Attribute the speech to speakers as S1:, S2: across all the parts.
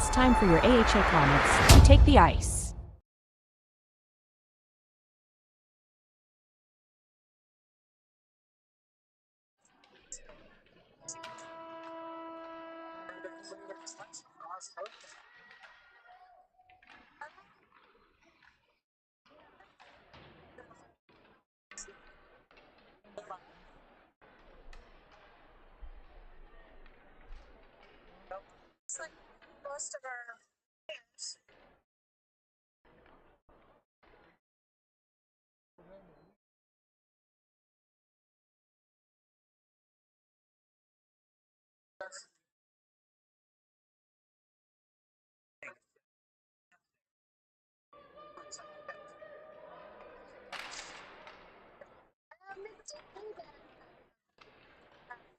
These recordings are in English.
S1: it's time for your AHA Comets to take the ice.
S2: Looks like most of our players.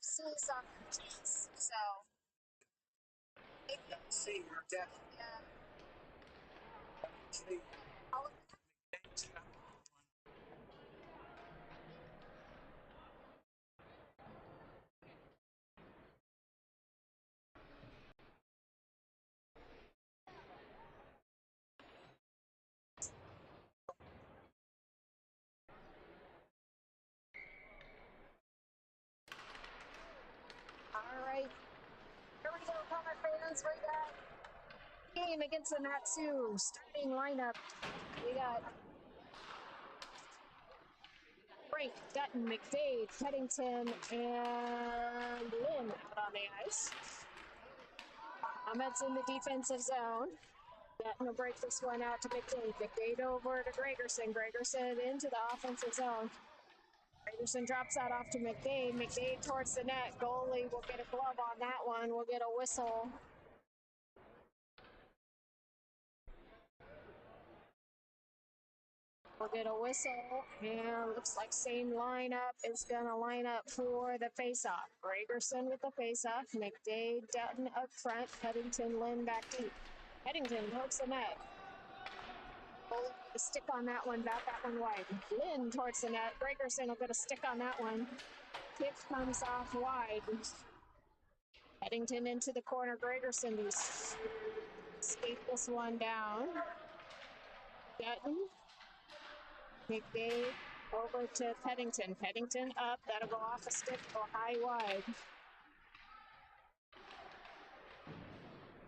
S2: Sees on the tees, so see your death. Yeah. All right. Here we go, Comet fans. We got game against the Natsu starting lineup. We got Frank, Dutton, McDade, Peddington, and Lynn out on the ice. Comets in the defensive zone. Dutton will break this one out to McDade. McDade over to Gregerson. Gregerson into the offensive zone. Gregerson drops that off to McDade. McDade towards the net. Goalie will get a glove on that one. We'll get a whistle. We'll get a whistle, and looks like same lineup is going to line up for the faceoff. Gregerson with the faceoff. McDade, Dutton up front. Peddington, Lynn back deep. Peddington towards the net. Goalie get a stick on that one, bat that one wide. Lynn towards the net. Gregerson will get a stick on that one. Kick comes off wide. Peddington into the corner. Gregerson to skate this one down. Dutton. McDade over to Peddington. Peddington up. That'll go off a stick, go high wide.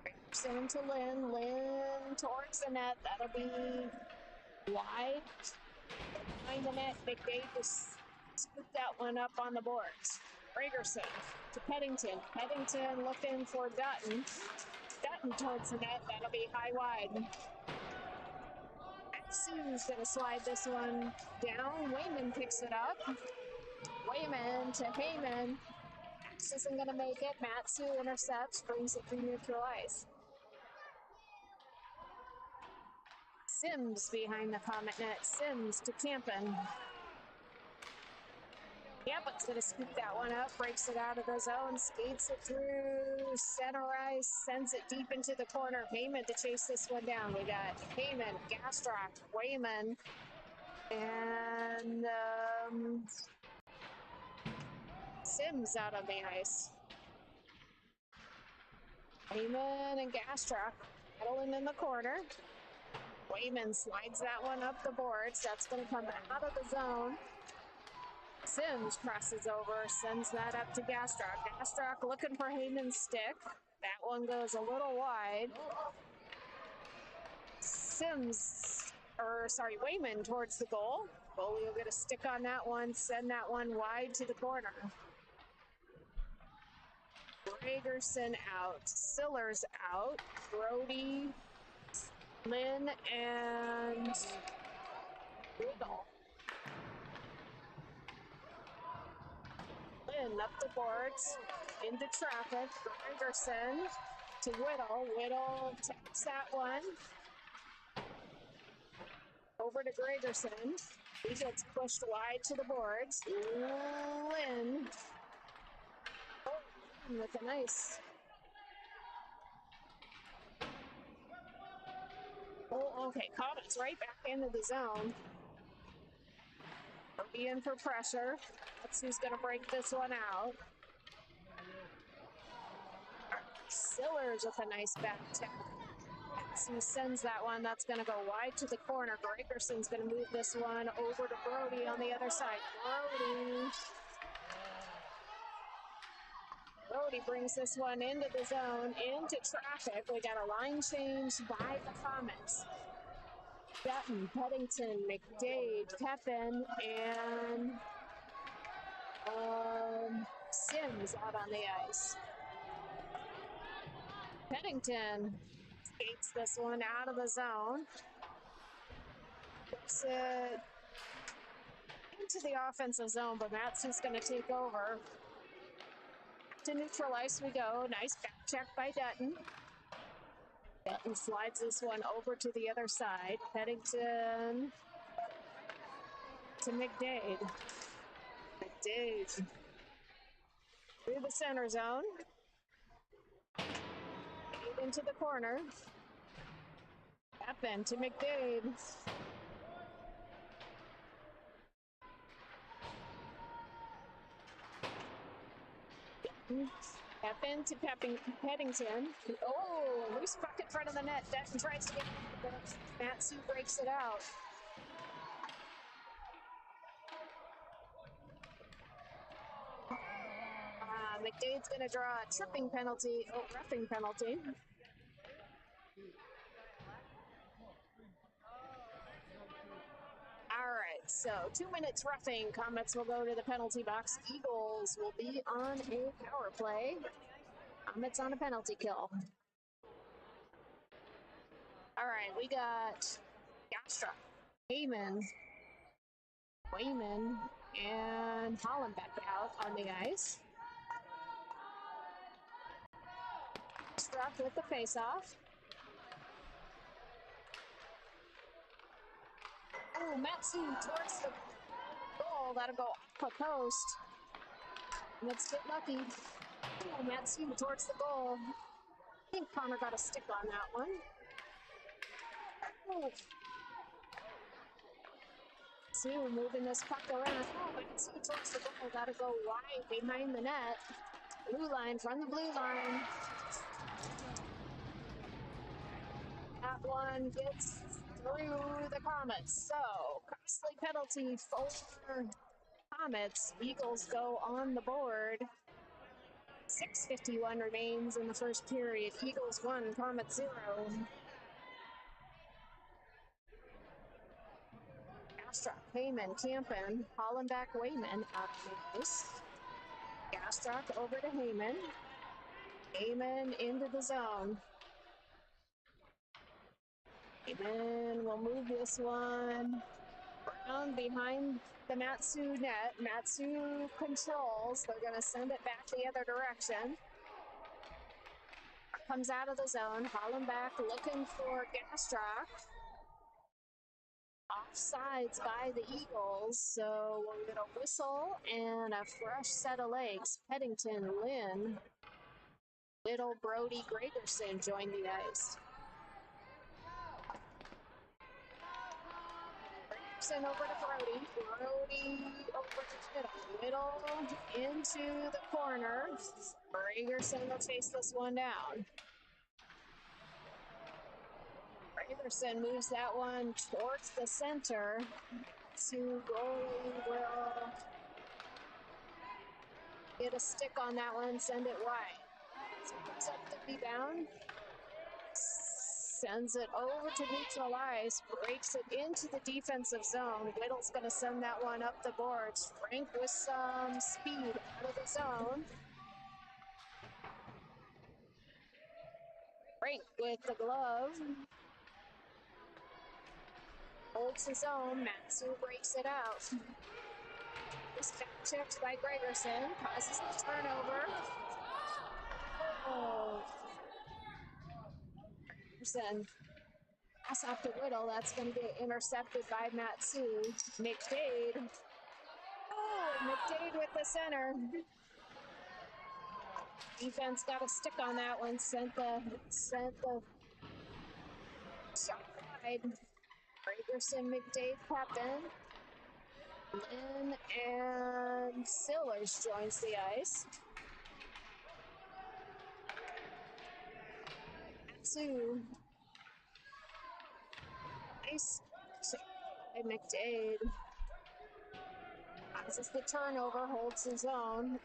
S2: Gregerson to Lynn. Lynn towards the net. That'll be wide. Behind the net, McDade just scooped that one up on the boards. Gregerson to Peddington. Peddington looking for Dutton. Dutton towards the net. That'll be high wide. Sue's going to slide this one down. Wayman picks it up. Wayman to Heyman. This isn't going to make it. Matsu intercepts, brings it through neutral ice. Sims behind the Comet net. Sims to Campen. Campen's going to scoop that one up, breaks it out of the zone, skates it through center ice, sends it deep into the corner. Heyman to chase this one down. We got Heyman, Gastrock, Wayman, and Sims out on the ice. Wayman and Gastrock battling in the corner. Wayman slides that one up the boards. That's going to come out of the zone. Sims crosses over, sends that up to Gastrock. Gastrock looking for Heyman's stick. That one goes a little wide. Wayman towards the goal. Goalie will get a stick on that one, send that one wide to the corner. Gregerson out. Sillers out. Brody, Lynn, and Wiggle. Lynn up the boards, into traffic. Gregerson to Whittle. Whittle taps that one. Over to Gregerson. He gets pushed wide to the boards. Lynn. With a nice. Oh, okay. Comets right back into the zone. Be in for pressure. Let's see who's going to break this one out. Sillers with a nice back tap. He sends that one. That's going to go wide to the corner. Gregerson's going to move this one over to Brody on the other side. Brody brings this one into the zone, into traffic. We got a line change by the Comets. Dutton, Peddington, McDade, Pepin, and Sims out on the ice. Peddington skates this one out of the zone. Puts it into the offensive zone, but Matson's going to take over. To neutral ice we go. Nice back check by Dutton. Dutton slides this one over to the other side. Peddington to McDade. McDade through the center zone. Into the corner. Pepin to McDade. Pepin to Peddington. Oh, loose puck in front of the net. Dutton tries to get it, but Matsu breaks it out. McDade's going to draw a tripping penalty. Oh, roughing penalty. All right, so 2 minutes roughing. Comets will go to the penalty box. Eagles will be on a power play. Comets on a penalty kill. All right, we got Gastra, Heyman, Wayman, and Hollenbeck out on the ice. Struck with the face-off. Oh, Matsu towards the goal. That'll go off a post. Let's get lucky. Oh, Matsu towards the goal. I think Connor got a stick on that one. Oh. Matsu moving this puck around. Oh, Matsu towards the goal. That'll go wide behind the net. Blue line from the blue line. That one gets through the Comets. So, costly penalty for Comets. Eagles go on the board. 6:51 remains in the first period. Eagles 1, Comets 0. Gastrock, Heyman, Campen, Hollenbeck, Wayman out of the ice. Gastrock over to Heyman. Heyman into the zone. Heyman will move this one around behind the Matsu net. Matsu controls. They're going to send it back the other direction. Comes out of the zone. Hollenbeck looking for Gastrock. Offsides by the Eagles, so we'll get a whistle and a fresh set of legs. Peddington, Lynn, Little, Brody, Gregerson join the ice. Gregerson over to Brody. Brody over to Little into the corner. Gregerson will chase this one down. Gregerson moves that one towards the center. To goalie will get a stick on that one, send it wide. Picks up the rebound, sends it over to neutral ice, breaks it into the defensive zone. Whittle's going to send that one up the boards. Frank with some speed out of the zone. Frank with the glove. Holds his own. Matsu breaks it out. This back checked by Gregerson. Causes the turnover. Oh. Gregerson. Pass off to Whittle. That's going to get intercepted by Matsu. McDade. Oh, McDade with the center. Defense got a stick on that one. Sent the shot wide. Gregerson, McDade, Pepin. Lynn and Sillers joins the ice. Matsu. Nice. By McDade. Causes the turnover, holds his own.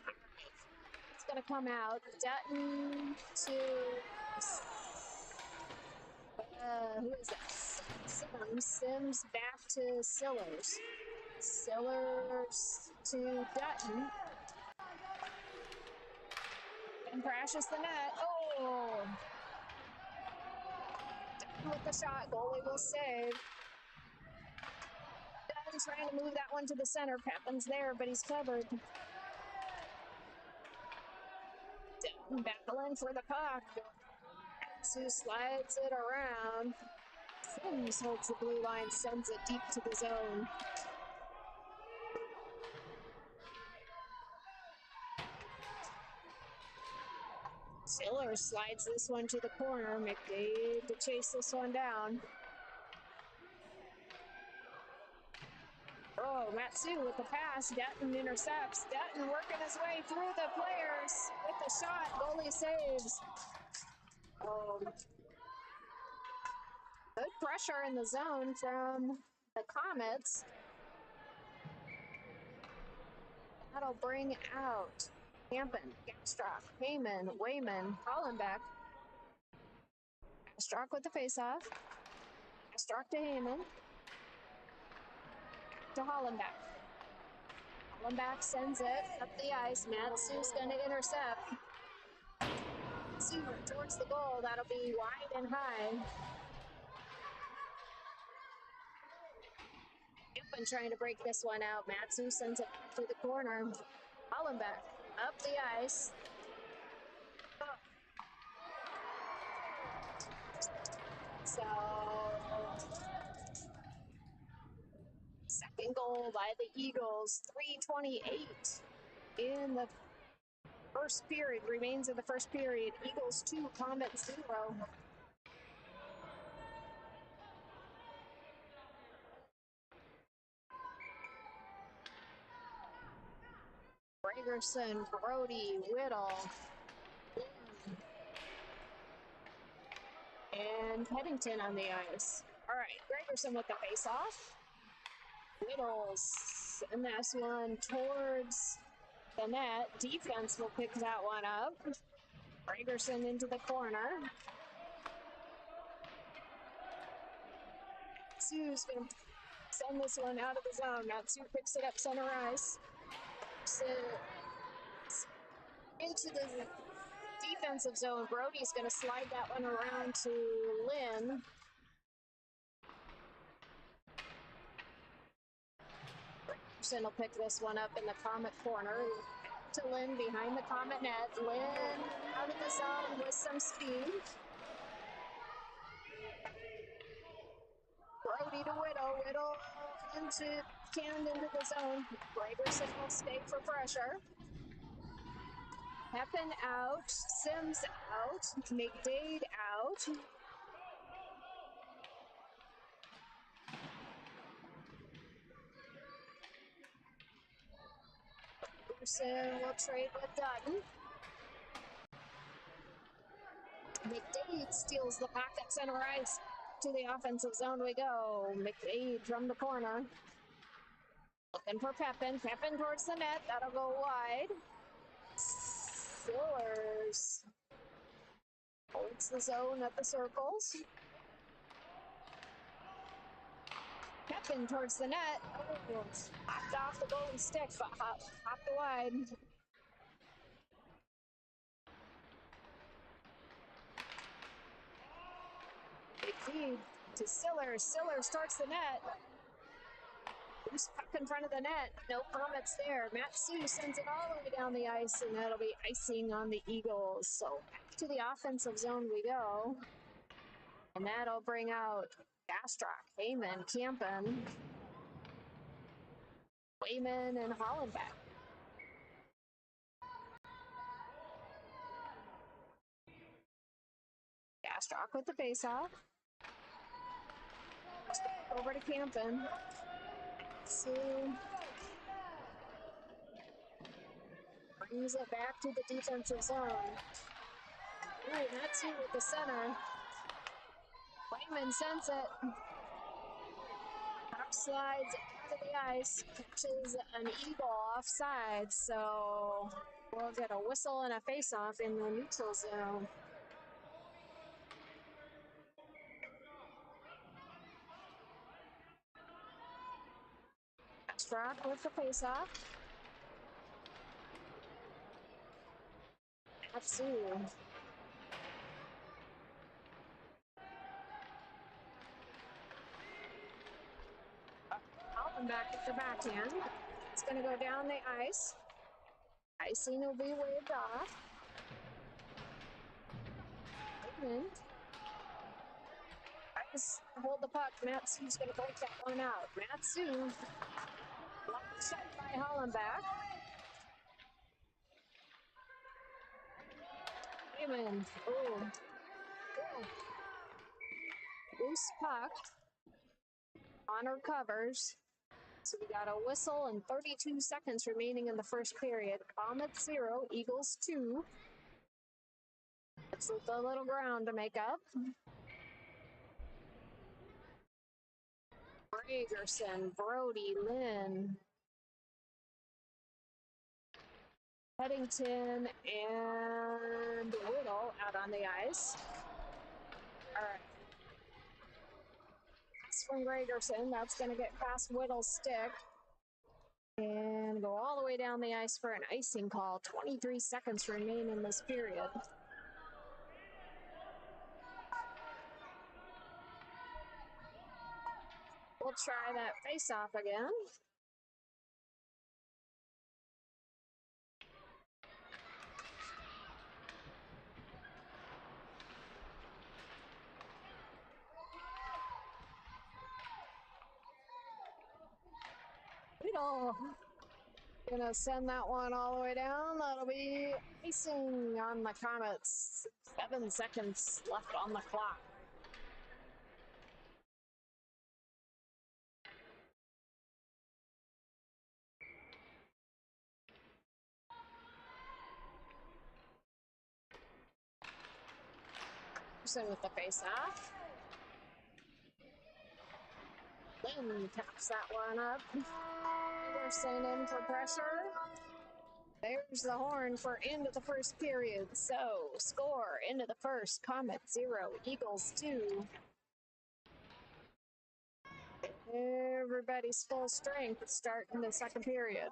S2: It's going to come out. Dutton to... who is that? Sims back to Sillers. Sillers to Dutton. And crashes the net. Oh! Dutton with the shot. Goalie will save. Dutton trying to move that one to the center. Pepin's there, but he's covered. Dutton battling for the puck. Sue slides it around. Sims holds the blue line, sends it deep to the zone. Siller slides this one to the corner. McDade to chase this one down. Oh, Matsu with the pass. Dutton intercepts. Dutton working his way through the players with the shot. Goalie saves. Good pressure in the zone from the Comets. That'll bring out Campen, Gastrock, Heyman, Wayman, Hollenbeck. Gastrock with the faceoff. Gastrock to Heyman. To Hollenbeck. Hollenbeck sends it up the ice. Matsu's going to intercept. Matsu towards the goal. That'll be wide and high. Campen trying to break this one out. Matsu sends it to the corner. Hollenbeck up the ice. So, second goal by the Eagles. 3:28 in the first period. Remains of the first period. Eagles 2, Comets 0. Gregerson, Brody, Whittle, and Headington on the ice. All right, Gregerson with the face-off. Whittles, and that's one towards the net. Defense will pick that one up. Gregerson into the corner. Sue's going to send this one out of the zone. Matsu picks it up center ice. Into the defensive zone. Brody's going to slide that one around to Lynn. Anderson will pick this one up in the Comet corner. To Lynn behind the Comet net. Lynn out of the zone with some speed. Brody to Whittle. Whittle canned into the zone. Gregerson will stay for pressure. Pepin out, Sims out, McDade out. Anderson will trade with Dutton. McDade steals the puck at center ice. To the offensive zone we go. McDade from the corner. Looking for Pepin. Pepin towards the net. That'll go wide. Sillers holds the zone at the circles. Pepin towards the net. Oh, hopped off the goalie stick, but hopped wide. Big feed to Sillers. Sillers starts the net. Loose puck in front of the net. No Comets there. Matsu sends it all the way down the ice, and that'll be icing on the Eagles. So back to the offensive zone we go. And that'll bring out Gastrock, Heyman, Campen, Wayman, and Hollenbeck. Gastrock with the faceoff. Over to Campen. Brings it back to the defensive zone. Ooh, Matsu with the center. Damon sends it. Puck slides out of the ice, catches an eagle offside, so we'll get a whistle and a face-off in the neutral zone. Rock with the face-off. Matsu. Allen back at the backhand. It's going to go down the ice. Icing will be waved off. Raymond. Hold the puck. Matsu's going to break that one out. Matsu. Blocked shot by Hollenbach. Raymond. Oh. Loose puck. Honor covers. So we got a whistle and 32 seconds remaining in the first period. Comets 0, Eagles 2. It's the little ground to make up. Gregerson, Brody, Lynn, Headington, and Whittle out on the ice. All right. Pass from Gregerson. That's going to get past Whittle's stick. And go all the way down the ice for an icing call. 23 seconds remain in this period. We'll try that face-off again. Whittle. Gonna send that one all the way down. That'll be icing on the Comets. 7 seconds left on the clock. With the face-off. Lynn taps that one up. Anderson in for pressure. There's the horn for end of the first period. So, score, end of the first, Comets 0, Eagles 2. Everybody's full strength starting the second period.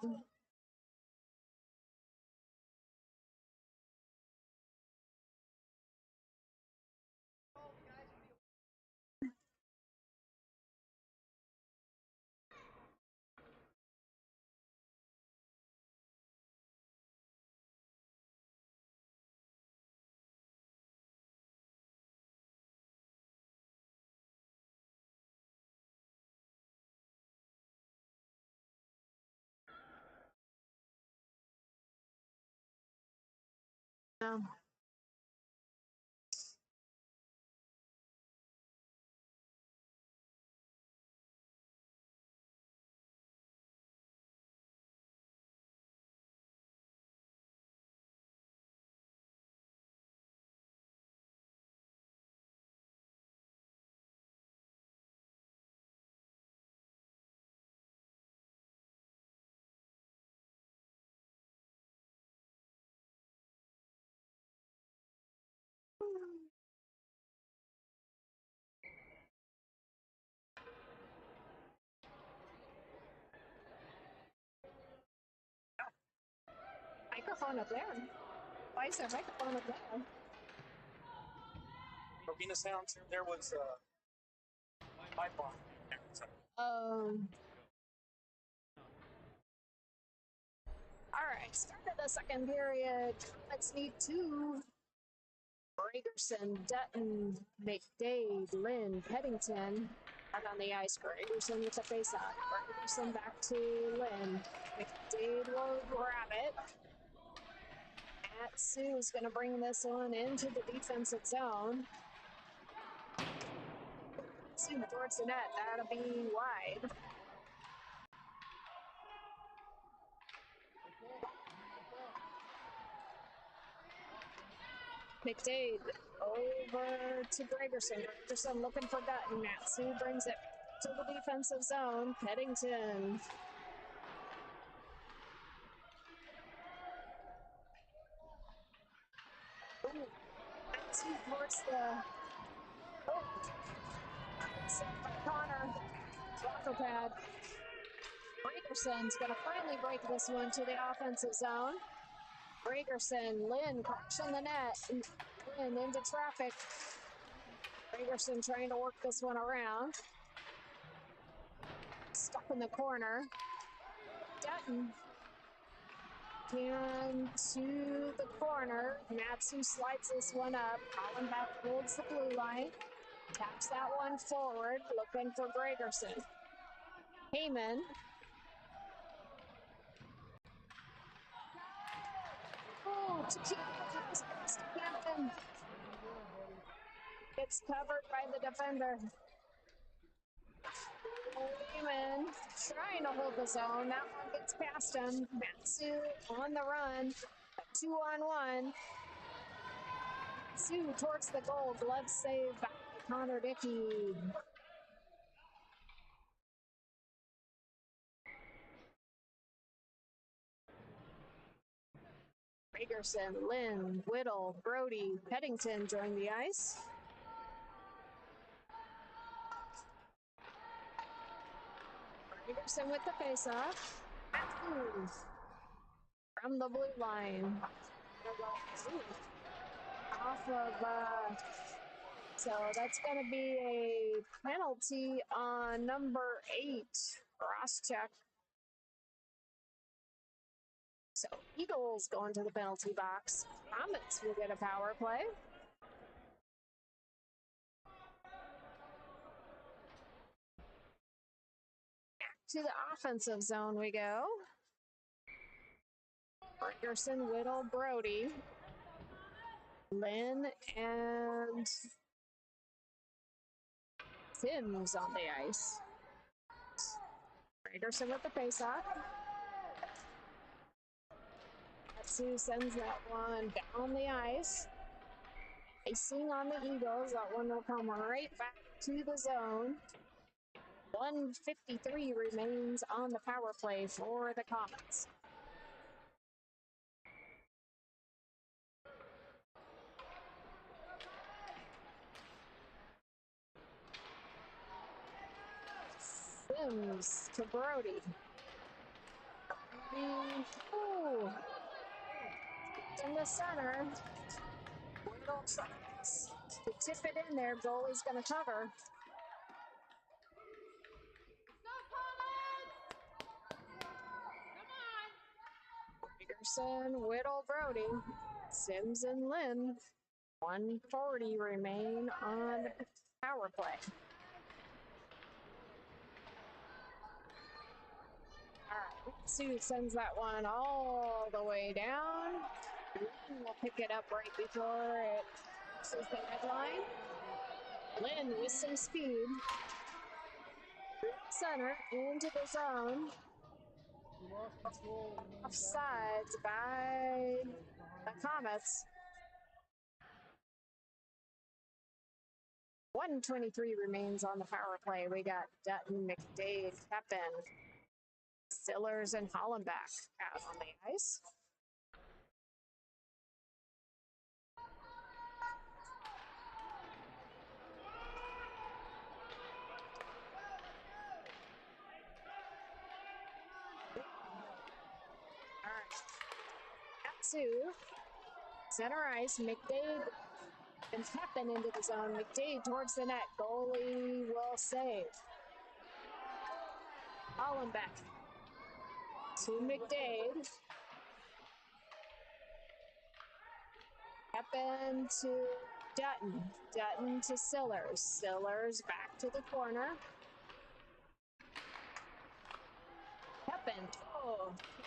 S2: Microphone up there. Why is there a microphone up there?
S3: Arena sound, there was my bar.
S2: All right, start of the second period. Comets need 2. Gregerson, Dutton, McDade, Lynn, Headington out on the ice. Gregerson with the face-off. Gregerson back to Lynn. McDade will grab it. Matsu is going to bring this one into the defensive zone. Matsu towards the net. That'll be wide. McDade over to Gregerson. Gregerson looking for Dutton. Matsu brings it to the defensive zone. Peddington. Ooh, Matsu towards the... Oh, saved by Connor. Rocker pad. Gregerson's going to finally break this one to the offensive zone. Gregerson, Lynn crashing the net. Lynn into traffic. Gregerson trying to work this one around. Stuck in the corner. Dutton. And to the corner. Matsu slides this one up. Hollenbach holds the blue line. Taps that one forward. Looking for Gregerson. Heyman. Oh, Tequila pass past Hampton. It's covered by the defender. Heyman trying to hold the zone. That one gets past him. Matsu on the run. 2-on-1. Matsu towards the goal. Glove save by Connor Dickey. Gregerson, Lynn, Whittle, Brody, Peddington join the ice. Gregerson with the faceoff. Matthews from the blue line. Off of, so that's going to be a penalty on number 8. Cross check. So Eagles going to the penalty box. Comets will get a power play. Back to the offensive zone we go. Gregerson, Whittle, Brody, Lynn, and Sims on the ice. Gregerson with the faceoff. Matsu sends that one down the ice. Icing on the Eagles. That one will come right back to the zone. 1:53 remains on the power play for the Comets. Sims to Brody. Ooh. In the center. Whittle tries to tip it in there. Goalie's going to cover. Gregerson, Whittle, Brody, Sims, and Lynn. 1:40 remain on power play. All right, Sue sends that one all the way down. We'll pick it up right before it reaches the headline. Lynn with some speed. Center into the zone. Offsides by the Comets. 1:23 remains on the power play. We got Dutton, McDade, Pepin, Stillers, and Hollenbach out on the ice. All right. Matsu, center ice, McDade and Pepin into the zone. McDade towards the net. Goalie will save. Hollenbach to McDade. Pepin to Dutton. Dutton to Sillers. Sillers back to the corner. Pepin,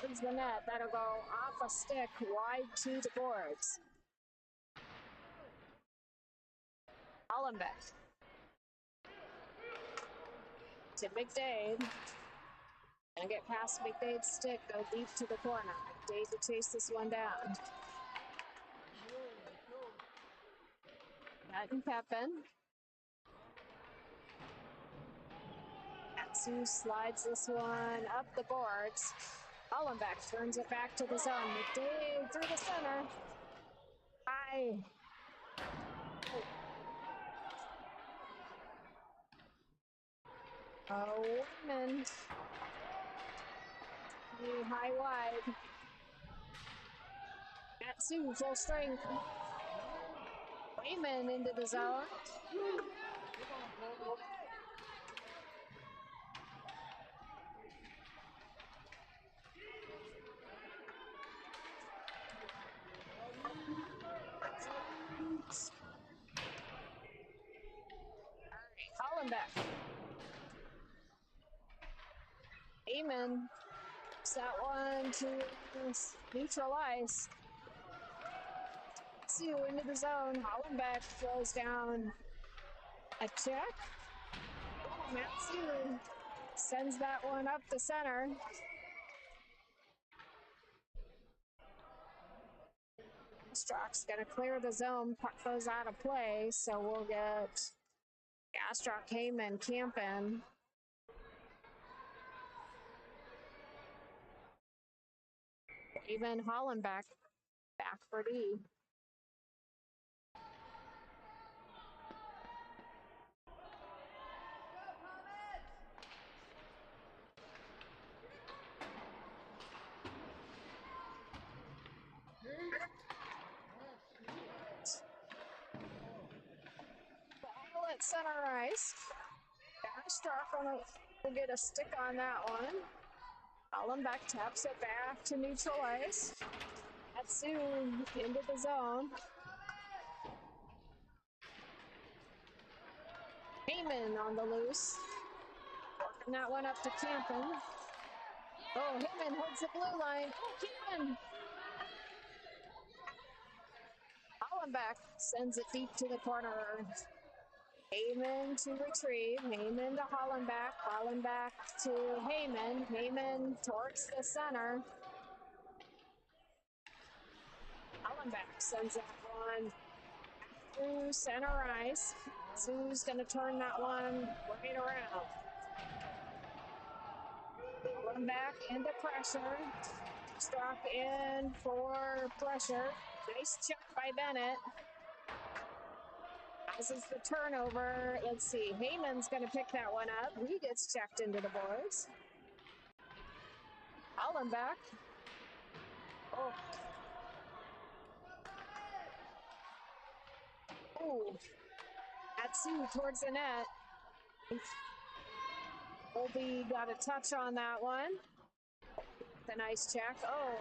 S2: towards the net. That'll go off a stick wide to the boards. Hollenbach to McDade. Gonna get past McDade's stick, go deep to the corner. McDade to chase this one down. Dutton Pepin. Atsu slides this one up the boards. Hollenbeck turns it back to the zone. McDade through the center. High. Oh, Wayman. High wide. Atsu full strength. Wayman into the zone. Hollenbeck. Eamon. That one to neutralize. Sue into the zone. Hollenbeck throws down a check. Oh, Matsu sends that one up the center. Gastrock's going to clear the zone. Puck goes out of play, so we'll get Gastrock, Heyman, Campen. Even Hollenbeck back for D. Ball at center ice. Gastrock will get a stick on that one. Hollenbeck taps it back to neutral ice. Atsu into the zone. Heyman on the loose. Working that one up to Campen. Oh, Heyman holds the blue line. Oh, Campen! Hollenbeck sends it deep to the corner. Heyman to retrieve. Heyman to Hollenbeck. Hollenbeck to Heyman. Heyman towards the center. Hollenbeck sends that one through center ice. Sue's going to turn that one right around. Hollenbeck into pressure. Struck in for pressure. Nice check by Bennett. As is the turnover. Let's see. Heyman's going to pick that one up. He gets checked into the boards. Hollenbeck. Oh. Ooh. Atsu towards the net. Colby got a touch on that one. The nice check. Oh.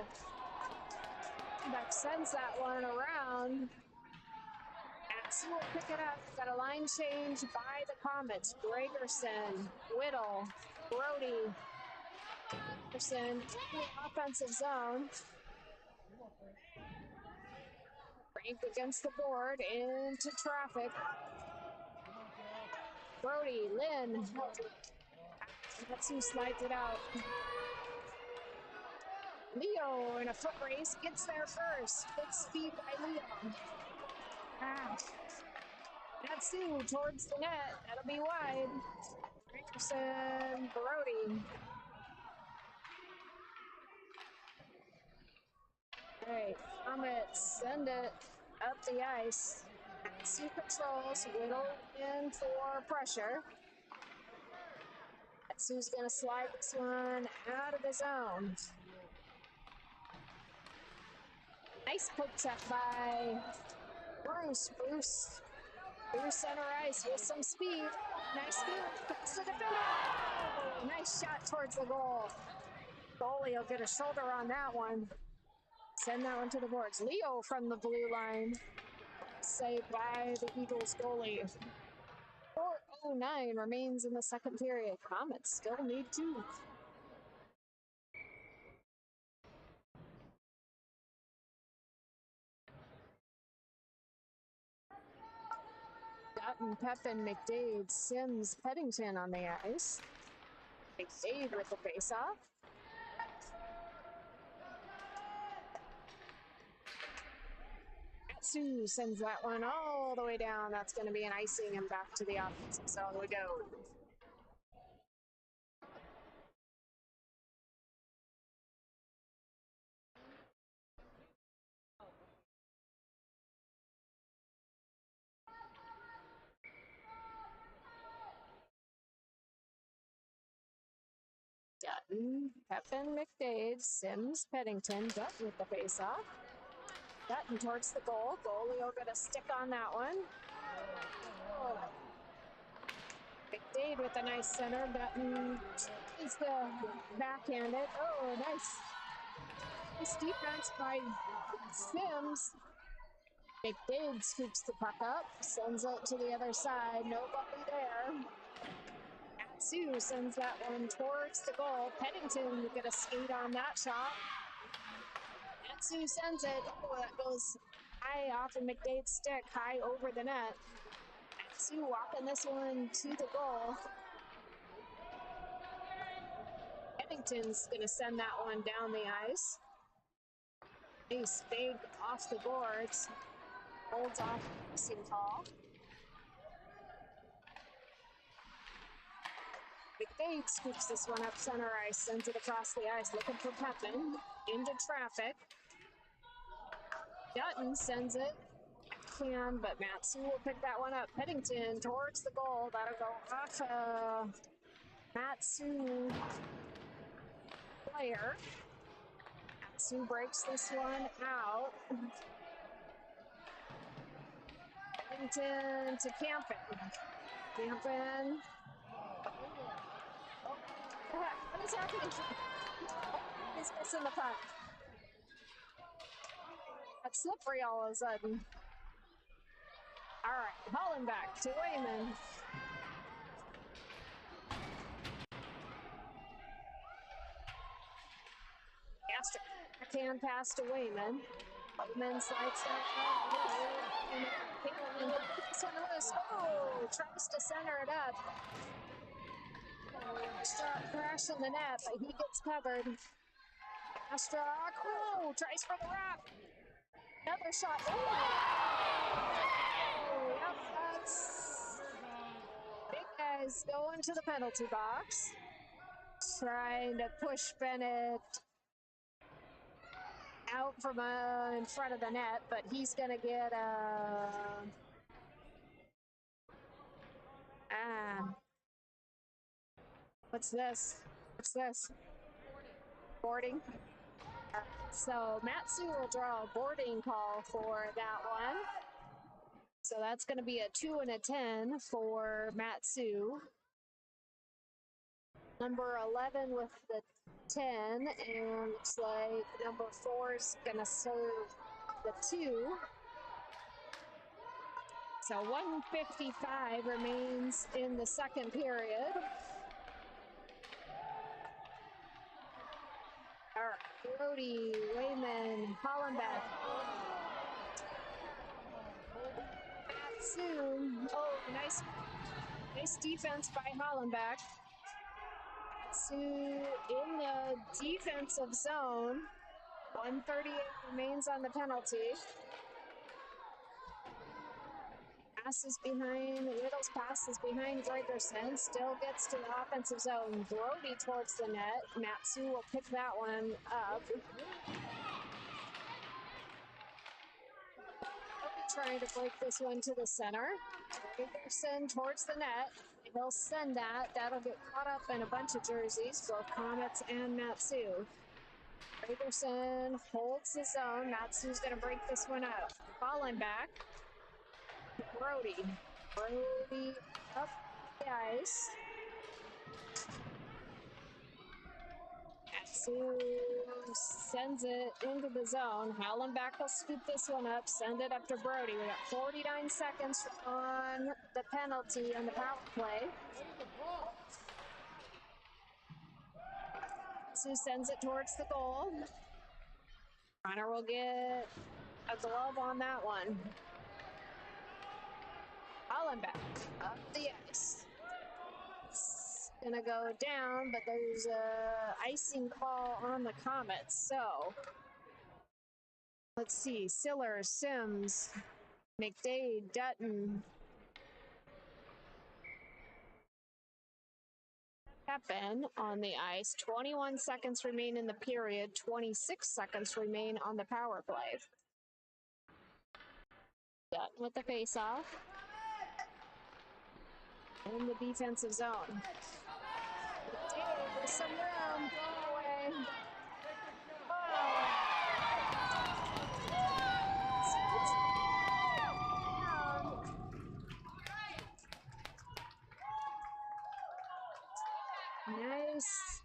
S2: Beck sends that one around. Atsu will pick it up. Got a line change by the Comets. Gregerson, Whittle, Brody. Gregerson in the offensive zone. Break against the board into traffic. Brody, Lynn. Atsu slides it out. Leo in a foot race gets there first. Good speed by Leo. Atsu towards the net. That'll be wide. Richardson, Brody. All right, Comets send it up the ice. Atsu controls. Whittle in for pressure. Atsu's going to slide this one out of the zone. Nice poke check by Bruce. Bruce center ice with some speed. Nice speed. Puts the defender. Nice shot towards the goal. Goalie will get a shoulder on that one. Send that one to the boards. Leo from the blue line. Saved by the Eagles goalie. 4:09 remains in the second period. Comets still need two. Dutton, Pepin, McDade, Sims, Peddington on the ice. McDade with the face-off. Matsu sends that one all the way down. That's going to be an icing and back to the offensive zone we go. Dutton, Pepin, McDade, Sims, Peddington, Dutton with the face-off. Dutton towards the goal. Goalie will get a stick on that one. Oh. McDade with a nice center. Dutton is the backhanded. Oh, nice. Nice defense by Sims. McDade scoops the puck up, sends it to the other side. Nobody there. Matsu sends that one towards the goal. Peddington will get a skate on that shot. Matsu sends it. Oh, that goes high off of McDade's stick, high over the net. Matsu walking this one to the goal. Peddington's going to send that one down the ice. Nice big off the boards. Holds off icing call. McDade scoops this one up center ice, sends it across the ice, looking for Pepin. Into traffic. Dutton sends it. Can, but Matsu will pick that one up. Peddington towards the goal. That'll go off Matsu player. Matsu breaks this one out. Peddington to Campin. Campin. What is happening? He's missing the puck. That's slippery all of a sudden. All right, Hollenbeck to Wayman. Can pass to Wayman. Wayman slides down. This one loose. Oh, tries to center it up. Astrock crash in the net, but he gets covered. Astrock, oh, tries for the wrap. Another shot. Oh, yep, that's big guys going to the penalty box. Trying to push Bennett out from in front of the net, but he's going to get what's this? What's this? Boarding. So Matsu will draw a boarding call for that one. So that's going to be a 2 and a 10 for Matsu. Number 11 with the 10, and looks like number 4 is going to serve the 2. So 1:55 remains in the second period. All right, Brody, Wayman, Hollenbeck. Matsu. Oh, nice defense by Hollenbeck. Matsu in the defensive zone. 1:38 remains on the penalty. Whittle's pass is behind Gregerson. Still gets to the offensive zone. Brody towards the net. Matsu will pick that one up. Trying to break this one to the center. Gregerson towards the net. He'll send that. That'll get caught up in a bunch of jerseys, both Comets and Matsu. Gregerson holds the zone. Matsu's going to break this one up. Falling back. Brody up the ice. Matsu sends it into the zone. Hollenbeck will scoop this one up, send it up to Brody. We got 49 seconds on the penalty on the power play. Matsu sends it towards the goal. Connor will get a glove on that one. Hollenbeck up the ice. It's gonna go down, but there's a icing call on the Comets. So Let's see, Siller, Sims, McDade, Dutton, Pepin on the ice. 21 seconds remain in the period. 26 seconds remain on the power play. Dutton with the face-off. In the defensive zone. McDade with some room. Away. Nice.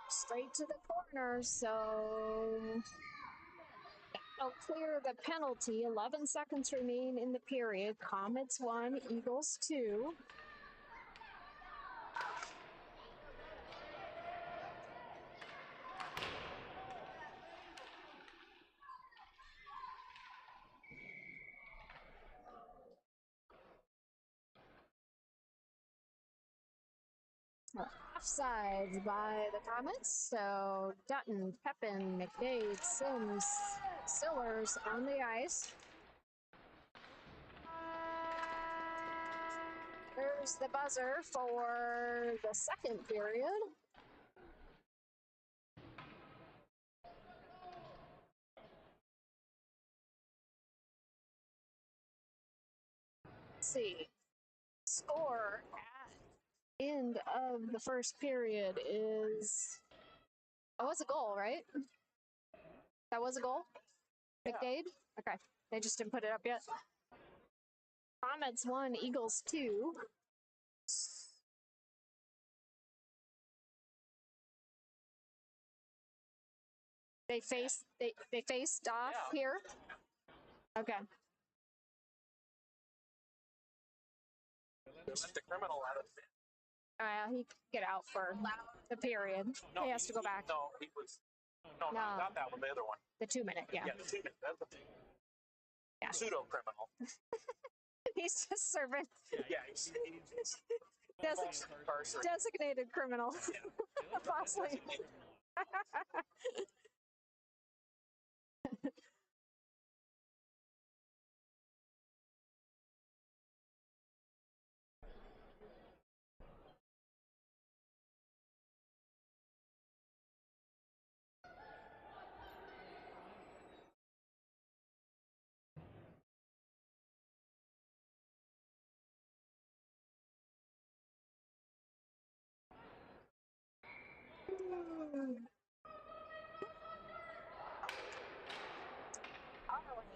S2: Straight to the corner, so that'll clear the penalty. 11 seconds remain in the period. Comets 1, Eagles 2. Offsides by the Comets, so Dutton, Pepin, McDade, Sims, Sillers on the ice. There's the buzzer for the second period. Let's see. Score at end of the first period is... That was a goal, right? That was a goal?
S3: Yeah.
S2: McDade? Okay. They just didn't put it up yet. Comets 1, Eagles 2. They faced off here. Okay.
S3: Just the criminal out of it.
S2: He could get out for the period.
S3: No,
S2: he has to go back.
S3: No, he was. No,
S2: No.
S3: not that one. The other one.
S2: The 2 minute, yeah.
S3: Yeah, the 2 minute. That's the
S2: Yeah.
S3: pseudo criminal.
S2: He's just serving.
S3: Yeah, he's
S2: Designated criminal. Possibly.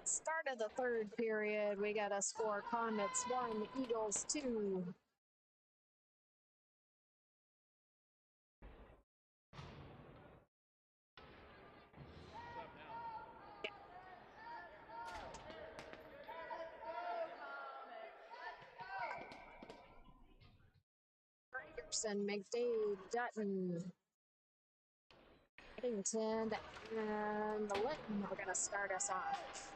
S2: Start of the third period, we got a score. Comets 1, Eagles 2. Anderson, McDade, Dutton, Eddington, and the Linton are going to start us off.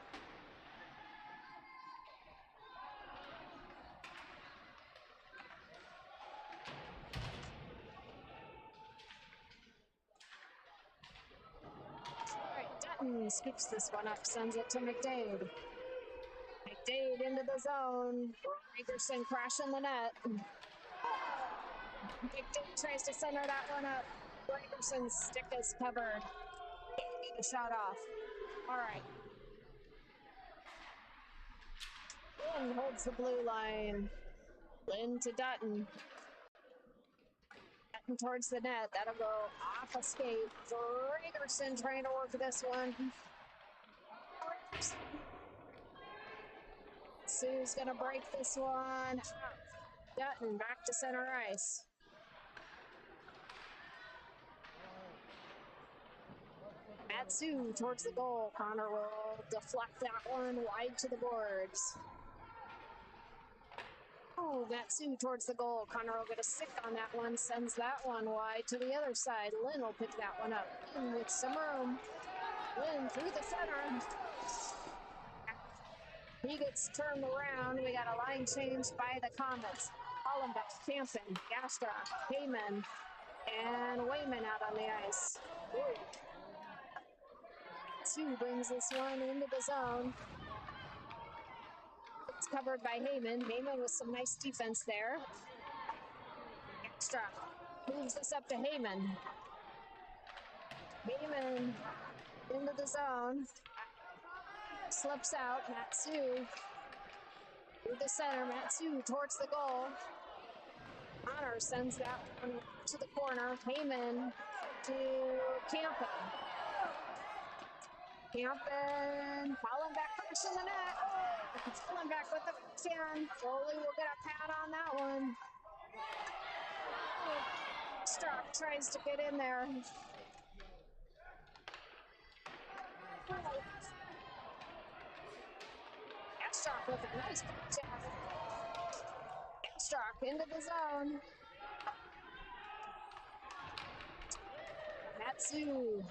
S2: Dutton scoops this one up, sends it to McDade. McDade into the zone. Gregerson crashing the net. McDade tries to center that one up. Gregerson's stick is covered. Get the shot off. All right. Lynn holds the blue line. Lynn to Dutton. Dutton towards the net. That'll go off a skate. Gregerson trying to work this one. Sue's gonna break this one. Dutton back to center ice. Matsu towards the goal. Connor will deflect that one wide to the boards. Oh, Matsu towards the goal. Connor will get a stick on that one. Sends that one wide to the other side. Lynn will pick that one up. Lynn with some room. Lynn through the center. He gets turned around. We got a line change by the Comets. Hollenbeck, Campen, Gastra, Heyman, and Wayman out on the ice. Matsu brings this one into the zone. It's covered by Heyman. Heyman with some nice defense there. Extra. Moves this up to Heyman. Heyman into the zone. Slips out. Matsu through the center. Matsu towards the goal. Connor sends that one to the corner. Heyman to Campen. Campen falling back first in the net. Oh, falling back with the 10. Foley will get a pad on that one. Struck tries to get in there. Struck with a nice check. Struck into the zone. Matsu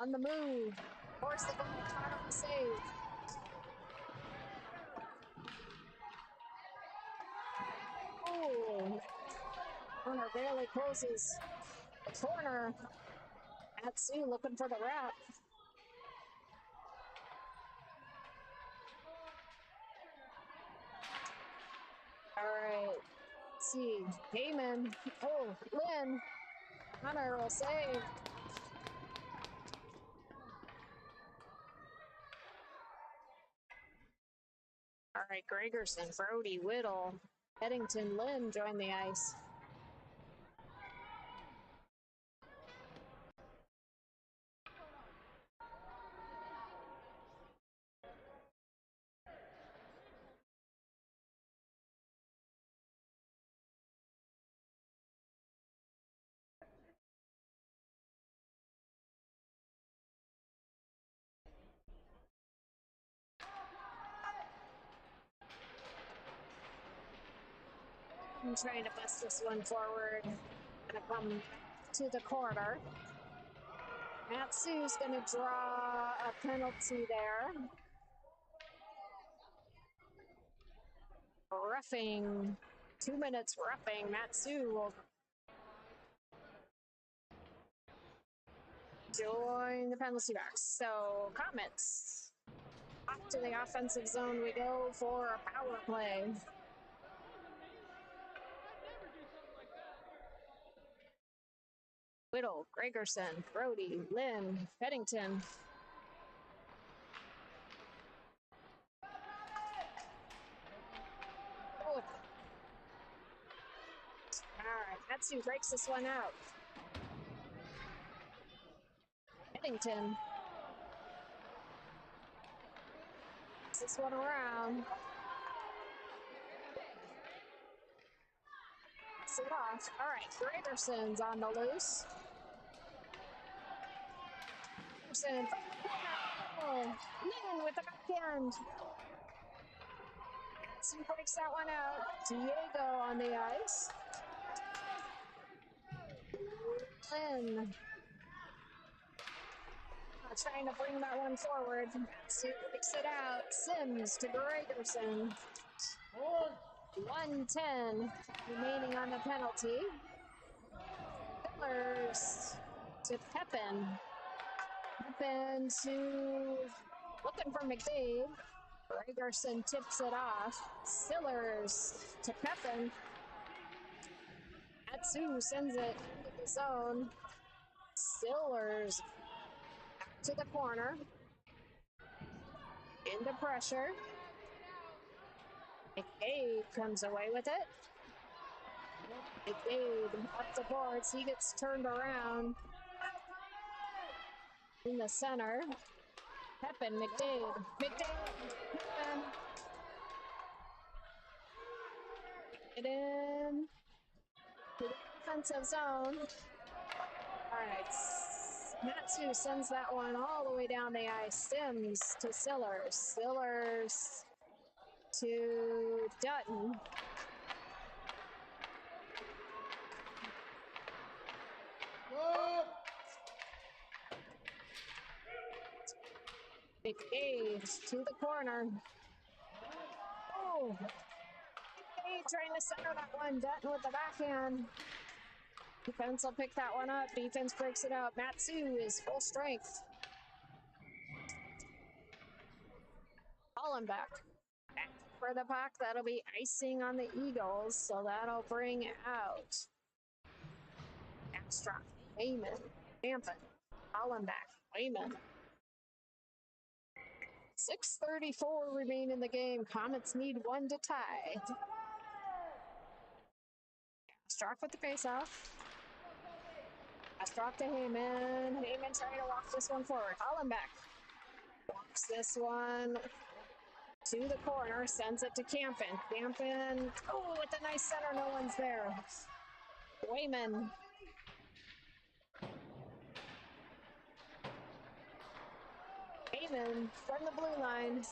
S2: on the move. Force the goal. Connor will save. Oh, Connor barely closes the corner. Matsu looking for the wrap. All right. Let's see. Heyman. Oh, Lynn. Connor will save. All right, Gregerson, Brody, Whittle, Eddington, Lynn join the ice. I'm trying to bust this one forward. Gonna come to the corner. Matsu's gonna draw a penalty there. Roughing. 2 minutes roughing. Matsu will join the penalty box. So Comets. Off to the offensive zone we go for a power play. Whittle, Gregerson, Brody, Lynn, Eddington. Oh. All right, Matsu breaks this one out. Eddington. This one around. Pass it off. All right, Gregerson's on the loose. Gregerson. Oh, Lynn with the backhand. Matsu breaks that one out. Diego on the ice. Lynn. Trying to bring that one forward. Matsu breaks it out. Sims to Gregerson. 1:10 remaining on the penalty. Fillers to Pepin. Pepin to looking for McDade. Gregerson tips it off. Sillers to Pepin. Matsu sends it into the zone. Sillers back to the corner. Into pressure. McDade comes away with it. McDade up the boards. He gets turned around in the center. Pepin, McDade. Pepin. Get in to the offensive zone. All right. Matsu sends that one all the way down the ice. Sims to Sillers. Sillers to Dutton. McDade to the corner. Oh, McDade trying to center that one. Dutton with the backhand. Defense will pick that one up. Defense breaks it out. Matsu is full strength. Hollenbeck. Back for the puck. That'll be icing on the Eagles, so that'll bring out Backstrop, Heyman, Hampton, Hollenbeck, Wayman. 6:34 remain in the game. Comets need one to tie. Backstrop with the face-off. Backstrop to Heyman. Heyman trying to walk this one forward. Hollenbeck walks this one to the corner, sends it to Campen. Campen, oh, with a nice center, no one's there. Wayman. Heyman from the blue line.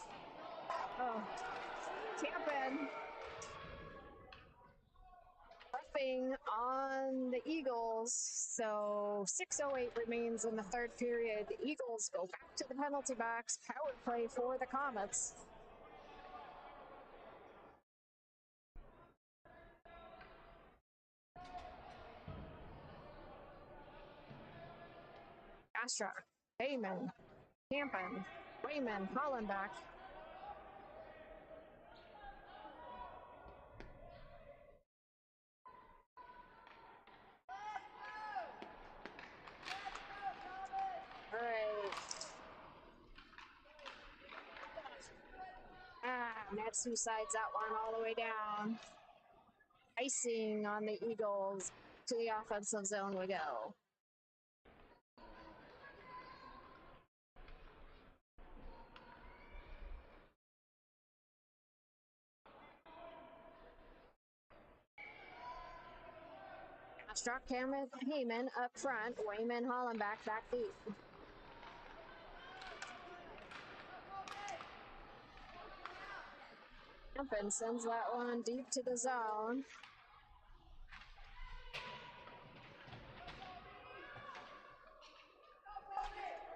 S2: Oh, Campen. Roughing on the Eagles. So 6:08 remains in the third period. The Eagles go back to the penalty box. Power play for the Comets. Astra, Heyman, Campen, Wayman, Hollenbeck. All right. Matsu sides that one all the way down. Icing on the Eagles. To the offensive zone we go. Struck Heyman up front. Wayman Hollenbeck back deep. Campen sends that one deep to the zone.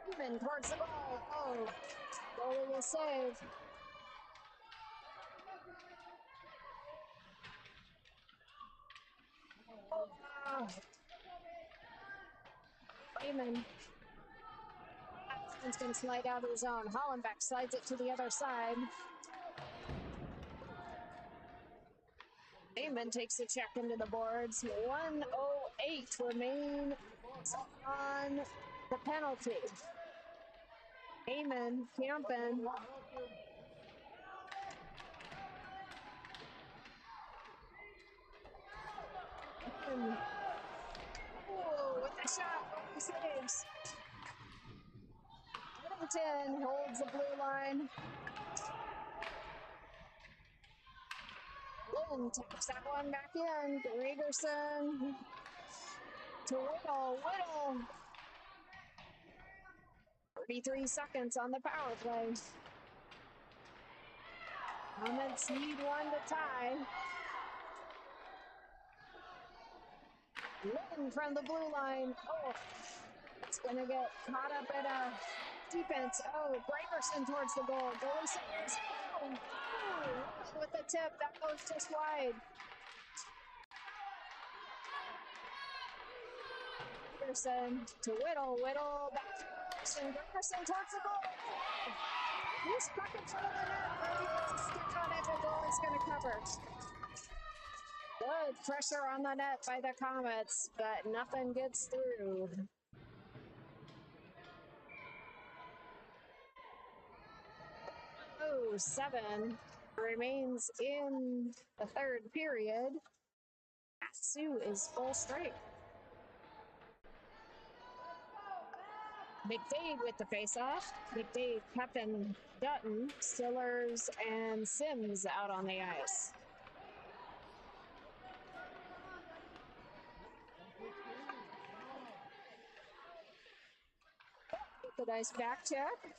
S2: Heyman towards the goal. Oh, goalie will save. Oh, Wayman. That going to slide out of the zone. Hollenbeck slides it to the other side. Heyman takes the check into the boards. 1:08 remain on the penalty. Heyman, Campen. Oh, with the shot, he saves. Middleton holds the blue line. Lynn taps that one back in. Gregerson to Whittle. 33 seconds on the power play. Comets need one to tie. Lynn from the blue line. Oh, it's going to get caught up in a defense. Oh, Gregerson towards the goal. Goalie saves. Oh, with the tip, that goes just wide. Gregerson to Whittle. Whittle back to Gregerson towards the goal. He's stuck in front of the net. He gets a stick on it. The goalie's going to cover. Good pressure on the net by the Comets, but nothing gets through. Oh, 7 remains in the third period. Matsu is full strength. McDade with the faceoff. McDade, Pepin, Dutton, Stillers, and Sims out on the ice. The nice back check.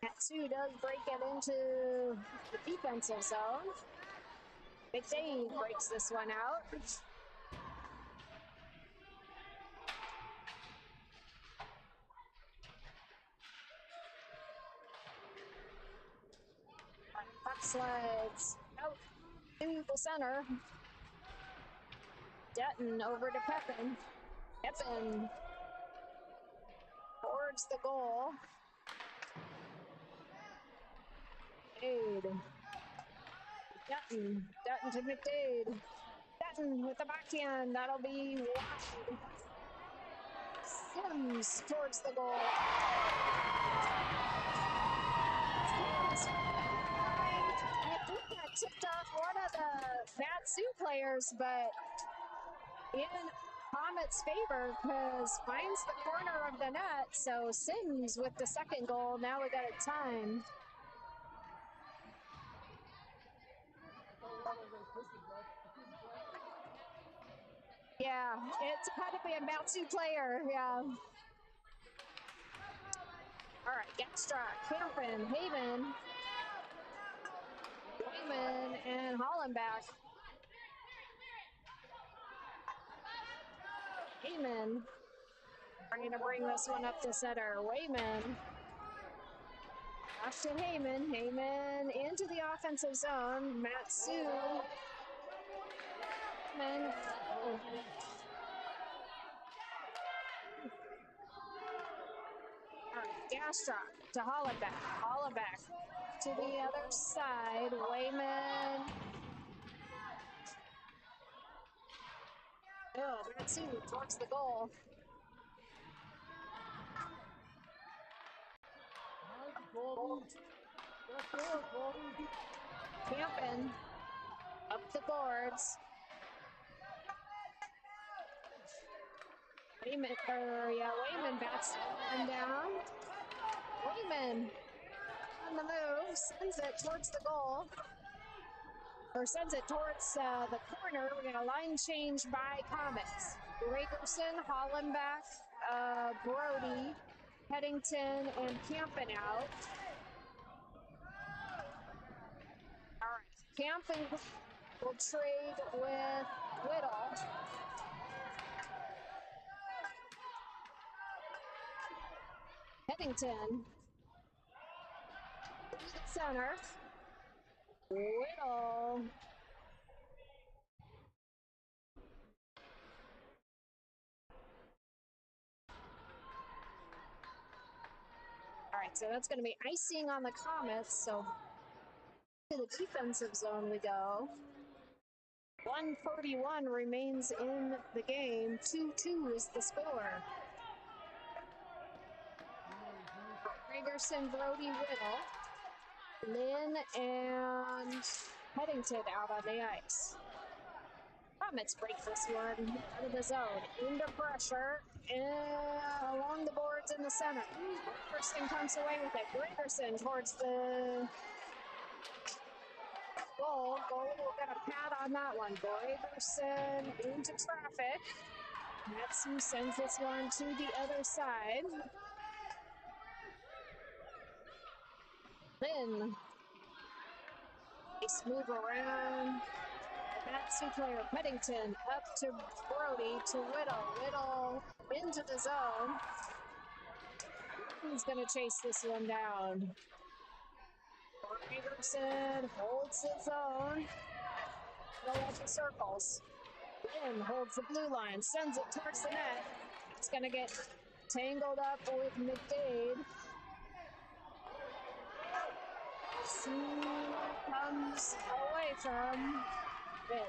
S2: Matsu does break it into the defensive zone. McDade breaks this one out. Puck slides out to the center. Dutton over to Pepin. Pepin towards the goal. McDade. Dutton to McDade. Dutton with the backhand. That'll be wide. Sims towards the goal. Sims. I think that tipped off one of the Matsu players, but in Comets' favor because finds the corner of the net. So Sims with the second goal. Now we got it timed. Yeah, it's got to be a Matsu player. Yeah. All right, Gastra, Campen, Haven, Wayman, and Hollenbach. Heyman trying to bring this one up to center. Wayman. Off to Heyman. Heyman into the offensive zone. Matsu. Heyman. All right, Gastrock to Hollenbach. Hollenbach to the other side. Wayman. Oh, Matsu towards the goal. Campen up the boards. Wayman bats one down. Wayman on the move, sends it towards the goal. Or sends it towards the corner. We got a line change by Comets. Gregerson, Hollenbach, Brody, Headington, and Campen out. All right, Campen will trade with Whittle. Headington, center. Whittle. All right, so that's going to be icing on the Comets. So to the defensive zone we go. 141 remains in the game. 2-2 is the score. Gregerson, Brody, Whittle, Lynn, and Headington out on the ice. Comets break this one out of the zone. Into pressure and along the boards in the center. Gregerson comes away with it. Gregerson towards the goal. We'll get a pad on that one. Gregerson into traffic. Matsu sends this one to the other side. Then they smooth around. The Matsu player Peddington up to Brody to Whittle. Whittle into the zone. He's going to chase this one down. Gregerson holds his own. Go at the circles. Lynn holds the blue line, sends it towards the net. It's going to get tangled up with McDade. Comes away from the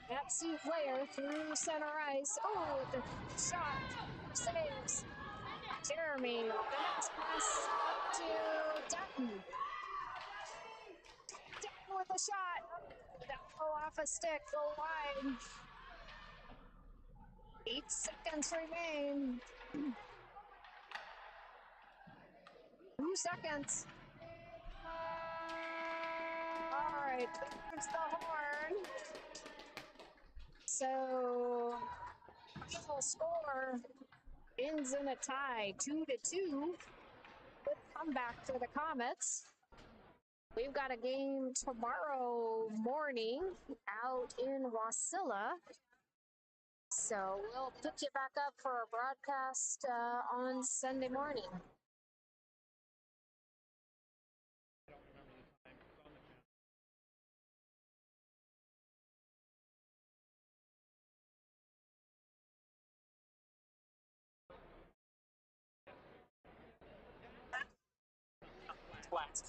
S2: Matsu player through center ice. Oh, with the shot. Saves. Jeremy. The next pass up to Dutton. Dutton with a shot. That'll go off a stick. Go wide. 8 seconds remain. 2 seconds. All right, there's the horn. So, final score ends in a tie, 2-2. Good comeback for the Comets. We've got a game tomorrow morning out in Wasilla. So we'll pick you back up for a broadcast on Sunday morning.
S3: Flat.